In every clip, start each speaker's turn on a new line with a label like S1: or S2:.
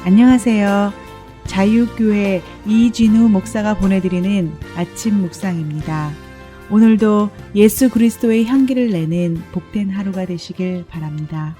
S1: 안녕하세요. 자유교회 이진우 목사가 보내드리는 아침 묵상입니다. 오늘도 예수 그리스도의 향기를 내는 복된 하루가 되시길 바랍니다.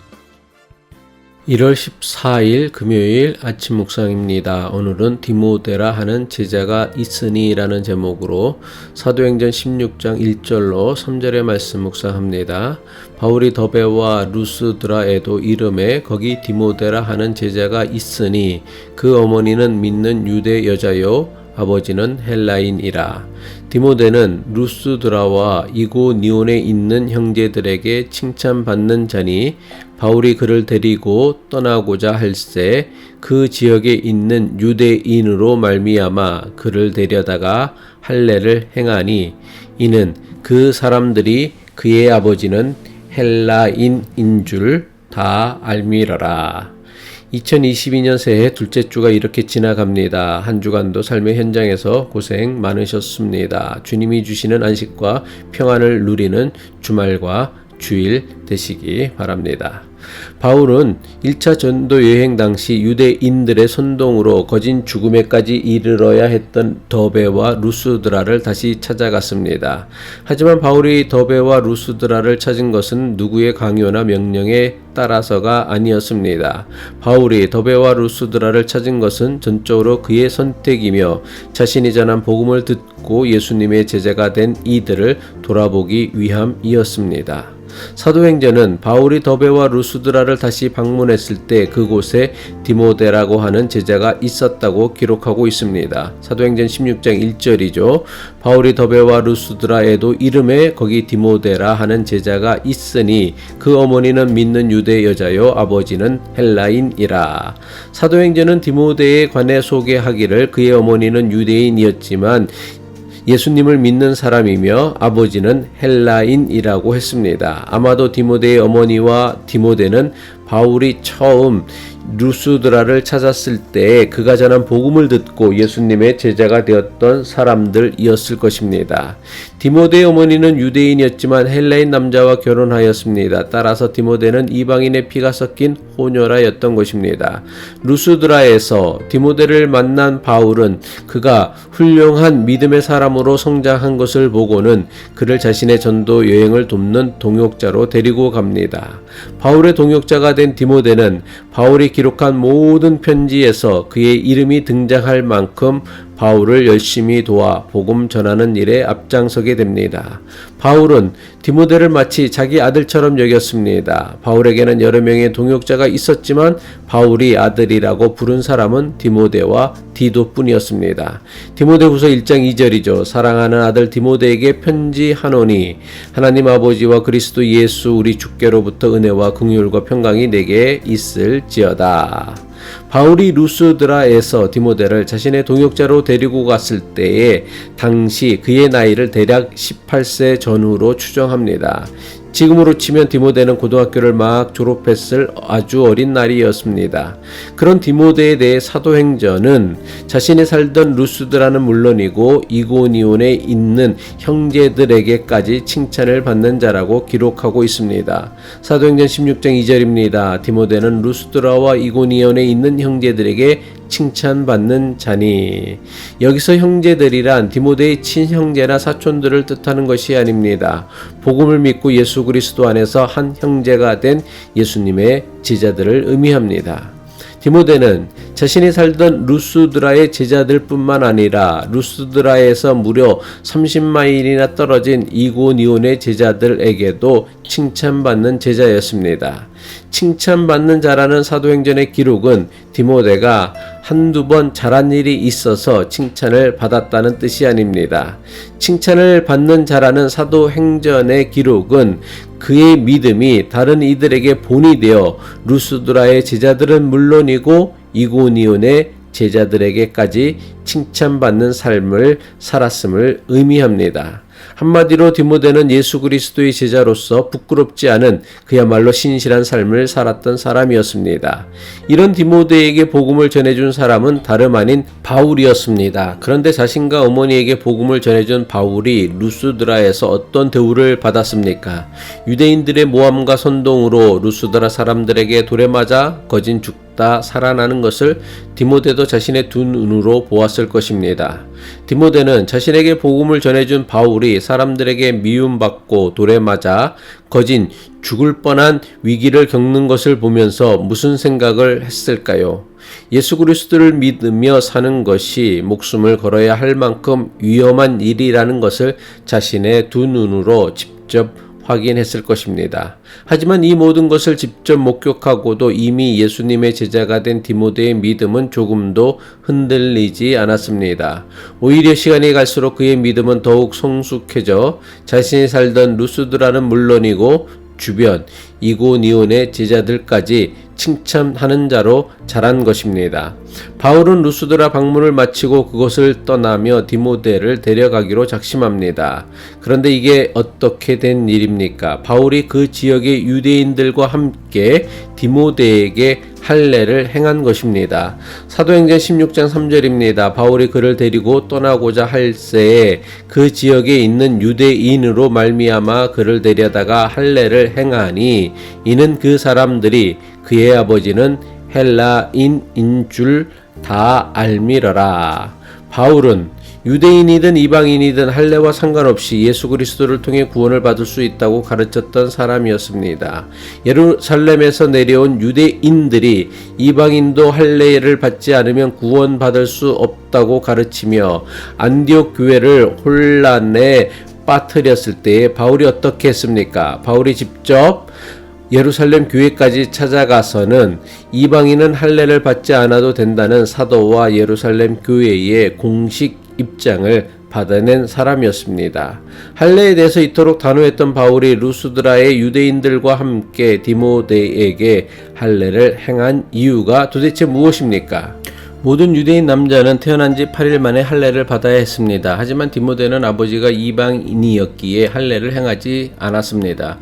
S2: 1월 14일 금요일 아침 묵상입니다. 오늘은 디모데라 하는 제자가 있으니 라는 제목으로 사도행전 16장 1절로 3절의 말씀 묵상합니다. 바울이 더베와 루스드라에도 이름에 거기 디모데라 하는 제자가 있으니 그 어머니는 믿는 유대 여자요 아버지는 헬라인이라. 디모데는 루스드라와 이고니온에 있는 형제들에게 칭찬받는 자니 바울이 그를 데리고 떠나고자 할새 그 지역에 있는 유대인으로 말미암아 그를 데려다가 할례를 행하니 이는 그 사람들이 그의 아버지는 헬라인인 줄 다 알미러라. 2022년 새해 둘째 주가 이렇게 지나갑니다. 한 주간도 삶의 현장에서 고생 많으셨습니다. 주님이 주시는 안식과 평안을 누리는 주말과 주일 되시기 바랍니다. 바울은 1차 전도 여행 당시 유대인들의 선동으로 거진 죽음에까지 이르러야 했던 더베와 루스드라를 다시 찾아갔습니다. 하지만 바울이 더베와 루스드라를 찾은 것은 누구의 강요나 명령에 따라서가 아니었습니다. 바울이 더베와 루스드라를 찾은 것은 전적으로 그의 선택이며 자신이 전한 복음을 듣고 예수님의 제자가 된 이들을 돌아보기 위함이었습니다. 사도행전은 바울이 더베와 루스드라를 다시 방문했을 때 그곳에 디모데라고 하는 제자가 있었다고 기록하고 있습니다. 사도행전 16장 1절이죠. 바울이 더베와 루스드라에도 이름에 거기 디모데라 하는 제자가 있으니 그 어머니는 믿는 유대 여자요 아버지는 헬라인이라. 사도행전은 디모데에 관해 소개하기를 그의 어머니는 유대인이었지만 예수님을 믿는 사람이며 아버지는 헬라인이라고 했습니다. 아마도 디모데의 어머니와 디모데는 바울이 처음 루스드라를 찾았을 때 그가 전한 복음을 듣고 예수님의 제자가 되었던 사람들이었을 것입니다. 디모데의 어머니는 유대인이었지만 헬라인 남자와 결혼하였습니다. 따라서 디모데는 이방인의 피가 섞인 호녀라였던 것입니다. 루스드라에서 디모데를 만난 바울은 그가 훌륭한 믿음의 사람으로 성장한 것을 보고는 그를 자신의 전도 여행을 돕는 동역자로 데리고 갑니다. 바울의 동역자가 된 디모데는 바울이 기록한 모든 편지에서 그의 이름이 등장할 만큼 바울을 열심히 도와 복음 전하는 일에 앞장서게 됩니다. 바울은 디모데를 마치 자기 아들처럼 여겼습니다. 바울에게는 여러 명의 동역자가 있었지만 바울이 아들이라고 부른 사람은 디모데와 디도뿐이었습니다. 디모데후서 1장 2절이죠. 사랑하는 아들 디모데에게 편지하노니 하나님 아버지와 그리스도 예수 우리 주께로부터 은혜와 긍휼과 평강이 내게 있을지어다. 바울이 루스드라에서 디모데를 자신의 동역자로 데리고 갔을 때에 당시 그의 나이를 대략 18세 전후로 추정합니다. 지금으로 치면 디모데는 고등학교를 막 졸업했을 아주 어린 나이였습니다. 그런 디모데에 대해 사도행전은 자신이 살던 루스드라는 물론이고 이고니온에 있는 형제들에게까지 칭찬을 받는 자라고 기록하고 있습니다. 사도행전 16장 2절입니다. 디모데는 루스드라와 이고니온에 있는 형제들에게 칭찬받는 자니. 여기서 형제들이란 디모데의 친형제나 사촌들을 뜻하는 것이 아닙니다. 복음을 믿고 예수 그리스도 안에서 한 형제가 된 예수님의 제자들을 의미합니다. 디모데는 자신이 살던 루스드라의 제자들 뿐만 아니라 루스드라에서 무려 30마일이나 떨어진 이고니온의 제자들에게도 칭찬받는 제자였습니다. 칭찬받는 자라는 사도행전의 기록은 디모데가 한두 번 잘한 일이 있어서 칭찬을 받았다는 뜻이 아닙니다. 칭찬을 받는 자라는 사도행전의 기록은 그의 믿음이 다른 이들에게 본이 되어 루스드라의 제자들은 물론이고 이고니온의 제자들에게까지 칭찬받는 삶을 살았음을 의미합니다. 한마디로 디모데는 예수 그리스도의 제자로서 부끄럽지 않은 그야말로 신실한 삶을 살았던 사람이었습니다. 이런 디모데에게 복음을 전해준 사람은 다름 아닌 바울이었습니다. 그런데 자신과 어머니에게 복음을 전해준 바울이 루스드라에서 어떤 대우를 받았습니까? 유대인들의 모함과 선동으로 루스드라 사람들에게 돌에 맞아 거진 죽다 죽었다 살아나는 것을 디모데도 자신의 두 눈으로 보았을 것입니다. 디모데는 자신에게 복음을 전해준 바울이 사람들에게 미움받고 돌에 맞아 거진 죽을 뻔한 위기를 겪는 것을 보면서 무슨 생각을 했을까요? 예수 그리스도를 믿으며 사는 것이 목숨을 걸어야 할 만큼 위험한 일이라는 것을 자신의 두 눈으로 직접 확인했을 것입니다. 하지만 이 모든 것을 직접 목격하고도 이미 예수님의 제자가 된 디모데의 믿음은 조금도 흔들리지 않았습니다. 오히려 시간이 갈수록 그의 믿음은 더욱 성숙해져 자신이 살던 루스드라는 물론이고 주변 이고니온의 제자들까지 칭찬하는 자로 자란 것입니다. 바울은 루스드라 방문을 마치고 그곳을 떠나며 디모데를 데려가기로 작심합니다. 그런데 이게 어떻게 된 일입니까? 바울이 그 지역의 유대인들과 함께 디모데에게 할례를 행한 것입니다. 사도행전 16장 3절입니다. 바울이 그를 데리고 떠나고자 할새에 그 지역에 있는 유대인으로 말미암아 그를 데려다가 할례를 행하니 이는 그 사람들이 그의 아버지는 헬라인인 줄 다 알미러라. 바울은 유대인이든 이방인이든 할례와 상관없이 예수 그리스도를 통해 구원을 받을 수 있다고 가르쳤던 사람이었습니다. 예루살렘에서 내려온 유대인들이 이방인도 할례를 받지 않으면 구원받을 수 없다고 가르치며 안디옥 교회를 혼란에 빠뜨렸을 때에 바울이 어떻게 했습니까? 바울이 직접 예루살렘 교회까지 찾아가서는 이방인은 할례를 받지 않아도 된다는 사도와 예루살렘 교회의 공식 입장을 받아낸 사람이었습니다. 할례에 대해서 이토록 단호했던 바울이 루스드라의 유대인들과 함께 디모데에게 할례를 행한 이유가 도대체 무엇입니까? 모든 유대인 남자는 태어난 지 8일 만에 할례를 받아야 했습니다. 하지만 디모데는 아버지가 이방인이었기에 할례를 행하지 않았습니다.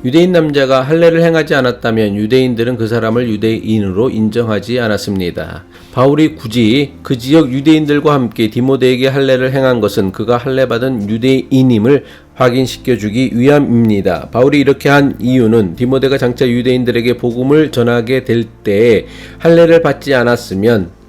S2: 유대인 남자가 할례를 행하지 않았다면 유대인들은 그 사람을 유대인으로 인정하지 않았습니다. 바울이 굳이 그 지역 유대인들과 함께 디모데에게 할례를 행한 것은 그가 할례받은 유대인임을 확인시켜주기 위함입니다. 바울이 이렇게 한 이유는 디모데가 장차 유대인들에게 복음을 전하게 될 때에 할례를 받지 않았으면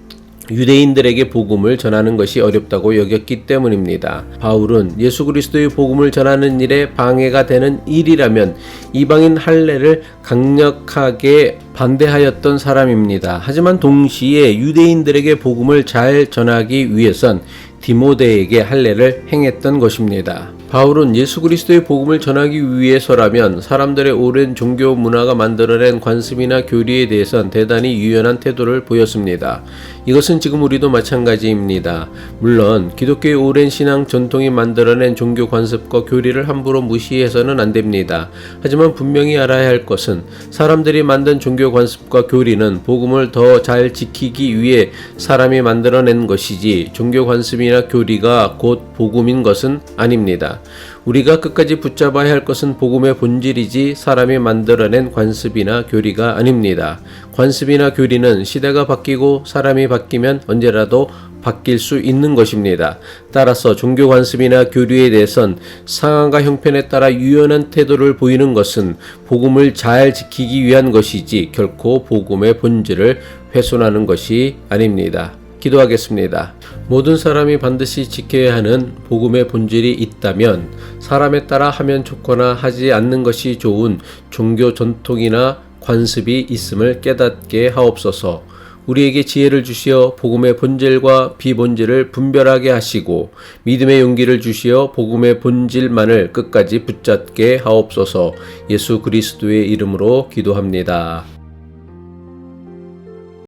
S2: 유대인들에게 복음을 전하는 것이 어렵다고 여겼기 때문입니다. 바울은 예수 그리스도의 복음을 전하는 일에 방해가 되는 일이라면 이방인 할례를 강력하게 반대하였던 사람입니다. 하지만 동시에 유대인들에게 복음을 잘 전하기 위해선 디모데에게 할례를 행했던 것입니다. 바울은 예수 그리스도의 복음을 전하기 위해서라면 사람들의 오랜 종교 문화가 만들어낸 관습이나 교리에 대해선 대단히 유연한 태도를 보였습니다. 이것은 지금 우리도 마찬가지입니다. 물론 기독교의 오랜 신앙 전통이 만들어낸 종교 관습과 교리를 함부로 무시해서는 안 됩니다. 하지만 분명히 알아야 할 것은 사람들이 만든 종교 관습과 교리는 복음을 더 잘 지키기 위해 사람이 만들어낸 것이지 종교 관습이나 교리가 곧 복음인 것은 아닙니다. 우리가 끝까지 붙잡아야 할 것은 복음의 본질이지 사람이 만들어낸 관습이나 교리가 아닙니다. 관습이나 교리는 시대가 바뀌고 사람이 바뀌면 언제라도 바뀔 수 있는 것입니다. 따라서 종교 관습이나 교리에 대해선 상황과 형편에 따라 유연한 태도를 보이는 것은 복음을 잘 지키기 위한 것이지 결코 복음의 본질을 훼손하는 것이 아닙니다. 기도하겠습니다. 모든 사람이 반드시 지켜야 하는 복음의 본질이 있다면 사람에 따라 하면 좋거나 하지 않는 것이 좋은 종교 전통이나 관습이 있음을 깨닫게 하옵소서. 우리에게 지혜를 주시어 복음의 본질과 비본질을 분별하게 하시고 믿음의 용기를 주시어 복음의 본질만을 끝까지 붙잡게 하옵소서. 예수 그리스도의 이름으로 기도합니다.